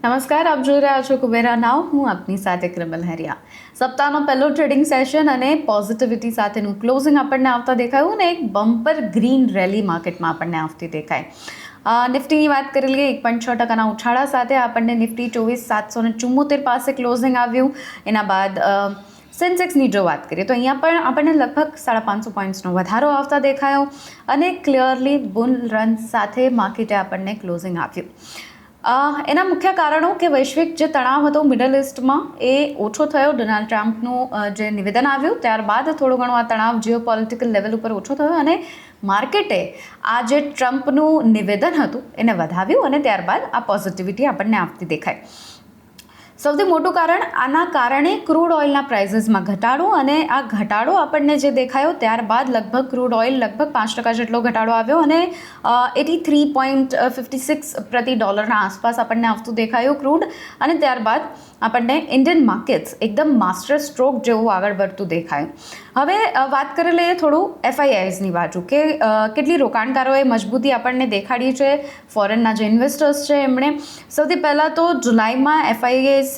નમસ્કાર, આપ જોઈ રહ્યા છો કુબેરા નાવ. હું આપની સાથે ક્રિમલ હરિયા. સપ્તાહનો પહેલો ટ્રેડિંગ સેશન અને પોઝિટિવિટી સાથેનું ક્લોઝિંગ આપણને આવતા દેખાયું અને એક બમ્પર ગ્રીન રેલી માર્કેટમાં આપણને આવતી દેખાય. નિફ્ટીની વાત કરી લઈએ, 1.6% ઉછાળા સાથે આપણને નિફ્ટી 24,774 પાસે ક્લોઝિંગ આવ્યું. એના બાદ સેન્સેક્સની જો વાત કરીએ તો અહીંયા પણ આપણને લગભગ 550 પોઈન્ટ્સનો વધારો આવતા દેખાયો અને ક્લિયરલી બુલ રન સાથે માર્કેટે આપણને ક્લોઝિંગ આપ્યું. એના મુખ્ય કારણો કે વૈશ્વિક જે તણાવ હતો મિડલ ઇસ્ટમાં એ ઓછો થયો. ડોનાલ્ડ ટ્રમ્પનું જે નિવેદન આવ્યું ત્યારબાદ થોડો ઘણો આ તણાવ જીઓપોલિટિકલ લેવલ ઉપર ઓછો થયો અને માર્કેટે આ જે ટ્રમ્પનું નિવેદન હતું એને વધાવ્યું અને ત્યારબાદ આ પોઝિટિવિટી આપણને આવતી દેખાય. સૌથી મોટું કારણ આના કારણે ક્રૂડ ઓઇલના પ્રાઇસીસમાં ઘટાડો અને આ ઘટાડો આપણને જે દેખાયો ત્યારબાદ લગભગ ક્રૂડ ઓઇલ લગભગ 5% જેટલો ઘટાડો આવ્યો અને 83.56 પ્રતિ ડોલરના આસપાસ આપણને આવતું દેખાયું ક્રૂડ. અને ત્યારબાદ આપણને ઇન્ડિયન માર્કેટ્સ એકદમ માસ્ટર સ્ટ્રોક જેવું આગળ વધતું દેખાયું. હવે વાત કરી લઈએ થોડું FIIsની બાજુ કે કેટલી રોકાણકારોએ મજબૂતી આપણને દેખાડી છે. ફોરેનના જે ઇન્વેસ્ટર્સ છે એમણે સૌથી પહેલાં તો જુલાઈમાં FIIs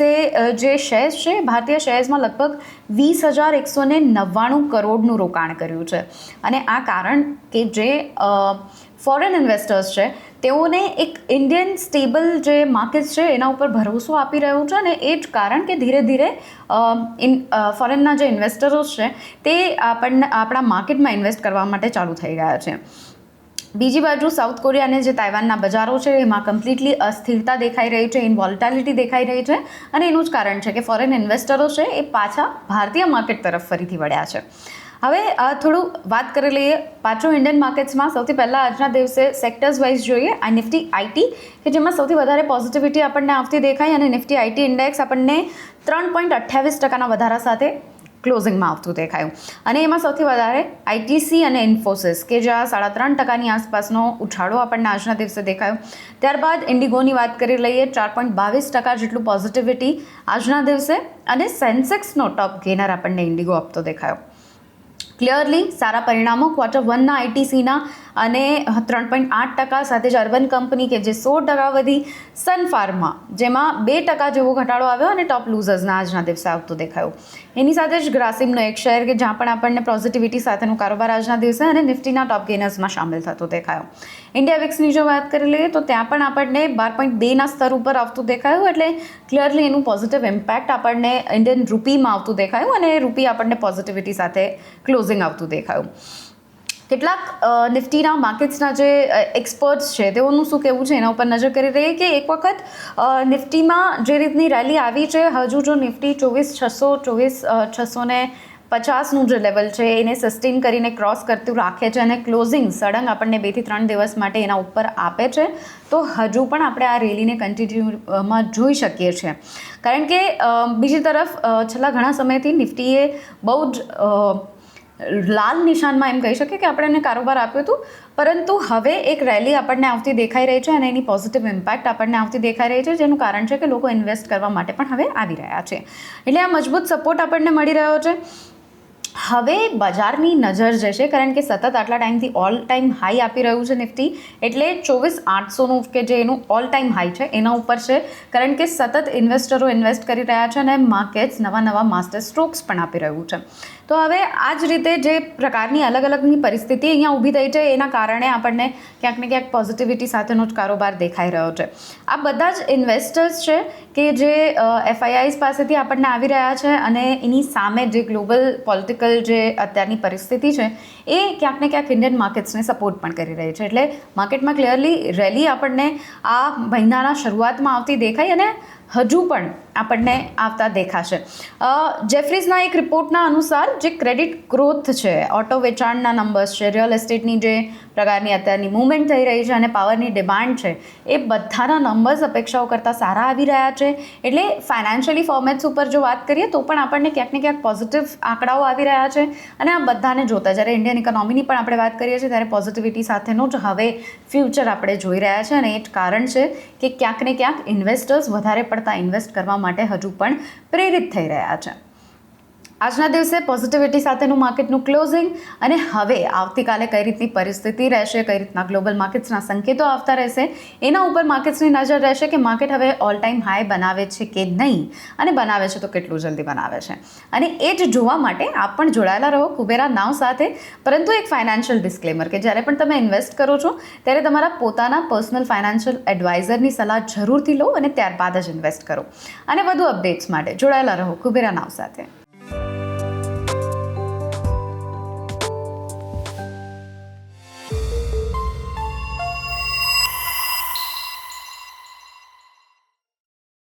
જે શેર્સ છે ભારતીય શેર્સમાં લગભગ 20,199 કરોડનું રોકાણ કર્યું છે. અને આ કારણ કે જે ફોરેન ઇન્વેસ્ટર્સ છે તેઓને એક ઇન્ડિયન સ્ટેબલ જે માર્કેટ છે એના ઉપર ભરોસો આપી રહ્યું છે અને એ જ કારણ કે ધીરે ધીરે ફોરેનના જે ઇન્વેસ્ટરો છે તે આપણા માર્કેટમાં ઇન્વેસ્ટ કરવા માટે ચાલુ થઈ ગયા છે. બીજી બાજુ સાઉથ કોરિયા અને જે તાઇવાનના બજારો છે એમાં કમ્પ્લીટલી અસ્થિરતા દેખાઈ રહી છે, ઇનવોલેટિલિટી દેખાઈ રહી છે અને એનું જ કારણ છે કે ફોરેન ઇન્વેસ્ટરો છે એ પાછા ભારતીય માર્કેટ તરફ ફરીથી વળ્યા છે. હવે થોડું વાત કરી લઈએ પાછું ઇન્ડિયન માર્કેટ્સમાં. સૌથી પહેલાં આજના દિવસે સેક્ટર્સ વાઇઝ જોઈએ. આ નિફ્ટી આઈટી કે જેમાં સૌથી વધારે પોઝિટિવિટી આપણને આવતી દેખાય અને નિફ્ટી આઈટી ઇન્ડેક્સ આપણને 3.28% વધારા સાથે ક્લોઝિંગમાં આવતું દેખાયું. અને એમાં સૌથી વધારે ITC અને ઇન્ફોસિસ કે જ્યાં 3.5% આસપાસનો ઉછાળો આપણને આજના દિવસે દેખાયો. ત્યારબાદ ઇન્ડિગોની વાત કરી લઈએ, 4.22% જેટલું પોઝિટિવિટી આજના દિવસે અને સેન્સેક્સનો ટોપ ગેનર આપણને ઇન્ડિગો આપતો દેખાયો. ક્લિયરલી સારા પરિણામો Q1ના ITCના અને 3.8% સાથે જ અર્બન કંપની કે જે 16% વધી, સન ફાર્મા જેમાં 2% જેવો ઘટાડો આવ્યો અને ટોપ લૂઝર્સના આજના દિવસે આવતું દેખાયું. એની સાથે જ ગ્રાસિમનો એક શેર કે જ્યાં પણ આપણને પોઝિટિવિટી સાથેનો કારોબાર આજના દિવસે અને નિફ્ટીના ટોપ ગેનર્સમાં સામેલ થતો દેખાયો. ઇન્ડિયા વિક્સની જો વાત કરી લઈએ તો ત્યાં પણ આપણને 12.2ના સ્તર ઉપર આવતું દેખાયું. એટલે ક્લિયરલી એનું પોઝિટિવ ઇમ્પેક્ટ આપણને ઇન્ડિયન રૂપીમાં આવતું દેખાયું અને રૂપી આપણને પોઝિટિવિટી સાથે ક્લોઝિંગ આવતું દેખાયું. કેટલાક નિફ્ટીના માર્કેટ્સના જે એક્સપર્ટ્સ છે તેઓનું શું કહેવું છે એના ઉપર નજર કરી રહીએ કે એક વખત નિફ્ટીમાં જે રીતની રેલી આવી છે હજુ જો નિફ્ટી 24,650નું જે લેવલ છે એને સસ્ટેન કરીને ક્રોસ કરતું રાખે છે અને ક્લોઝિંગ સડંગ આપણને 2 થી 3 દિવસ માટે એના ઉપર આપે છે તો હજુ પણ આપણે આ રેલીને કન્ટિન્યુમાં જોઈ શકીએ છીએ. કારણ કે બીજી તરફ છેલ્લા ઘણા સમયથી નિફ્ટીએ બહુ જ લાલ નિશાનમાં એમ કહી શકીએ કે આપણે એને કારોબાર આપ્યું હતું, પરંતુ હવે એક રેલી આપણને આવતી દેખાઈ રહી છે અને એની પોઝિટિવ ઇમ્પેક્ટ આપણને આવતી દેખાઈ રહી છે, જેનું કારણ છે કે લોકો ઇન્વેસ્ટ કરવા માટે પણ હવે આવી રહ્યા છે. એટલે આ મજબૂત સપોર્ટ આપણને મળી રહ્યો છે. હવે બજારની નજર જે છે, કારણ કે સતત આટલા ટાઈમથી ઓલ ટાઈમ હાઈ આપી રહ્યું છે નિફ્ટી, એટલે 24,800નું કે જે એનું ઓલ ટાઈમ હાઈ છે એના ઉપર છે, કારણ કે સતત ઇન્વેસ્ટરો ઇન્વેસ્ટ કરી રહ્યા છે અને માર્કેટ્સ નવા માસ્ટર સ્ટ્રોક્સ પણ આપી રહ્યું છે. તો હવે આ જ રીતે જે પ્રકારની અલગ અલગની પરિસ્થિતિ અહીંયા ઊભી થઈ છે એના કારણે આપણને ક્યાંક ને ક્યાંક પોઝિટિવિટી સાથેનો જ કારોબાર દેખાઈ રહ્યો છે. આ બધા જ ઇન્વેસ્ટર્સ છે કે જે FIIs પાસેથી આપણને આવી રહ્યા છે અને એની સામે જે ગ્લોબલ પોલિટિકલ જે અત્યારની પરિસ્થિતિ છે એ ક્યાંક ને ક્યાંક ઇન્ડિયન માર્કેટ્સને સપોર્ટ પણ કરી રહી છે. એટલે માર્કેટમાં ક્લિયરલી રેલી આપણને આ મહિનાના શરૂઆતમાં આવતી દેખાઈ અને હજુ પણ આપણને આવતા દેખાશે. જેફરીઝના એક રિપોર્ટના અનુસાર જે ક્રેડિટ ગ્રોથ છે, ઓટો વેચાણના નંબર્સ છે, રિયલ એસ્ટેટની જે પ્રકારની અત્યારની મૂવમેન્ટ થઈ રહી છે અને પાવરની ડિમાન્ડ છે એ બધાના નંબર્સ અપેક્ષાઓ કરતાં સારા આવી રહ્યા છે. એટલે ફાઇનાન્શિયલી ફોર્મેટ્સ ઉપર જો વાત કરીએ તો પણ આપણને ક્યાંક ને ક્યાંક પોઝિટિવ આંકડાઓ આવી રહ્યા છે અને આ બધાને જોતા જ્યારે ઇન્ડિયન ઇકોનોમીની પણ આપણે વાત કરીએ છીએ ત્યારે પોઝિટિવિટી સાથેનો જ હવે ફ્યુચર આપણે જોઈ રહ્યા છે અને એ જ કારણ છે કે ક્યાંક ને ક્યાંક ઇન્વેસ્ટર્સ વધારે પડતા ઇન્વેસ્ટ કરવા માટે હજુ પણ પ્રેરિત થઈ રહ્યા છે. આજના દિવસે પોઝિટિવિટી સાથેનું માર્કેટનું ક્લોઝિંગ અને હવે આવતીકાલે કઈ રીતની પરિસ્થિતિ રહેશે, કઈ રીતના ગ્લોબલ માર્કેટ્સના સંકેતો આવતા રહેશે, એના ઉપર માર્કેટ્સની નજર રહેશે કે માર્કેટ હવે ઓલ ટાઈમ હાઈ બનાવે છે કે નહીં, અને બનાવે છે તો કેટલું જલ્દી બનાવે છે. અને એ જ જોવા માટે આપ પણ જોડાયેલા રહો કુબેરા નાવ સાથે. પરંતુ એક ફાઇનાન્શિયલ ડિસ્ક્લેમર કે જ્યારે પણ તમે ઇન્વેસ્ટ કરો છો ત્યારે તમારા પોતાના પર્સનલ ફાઇનાન્શિયલ એડવાઇઝરની સલાહ જરૂરથી લો અને ત્યારબાદ જ ઇન્વેસ્ટ કરો. અને વધુ અપડેટ્સ માટે જોડાયેલા રહો કુબેરા નાવ સાથે.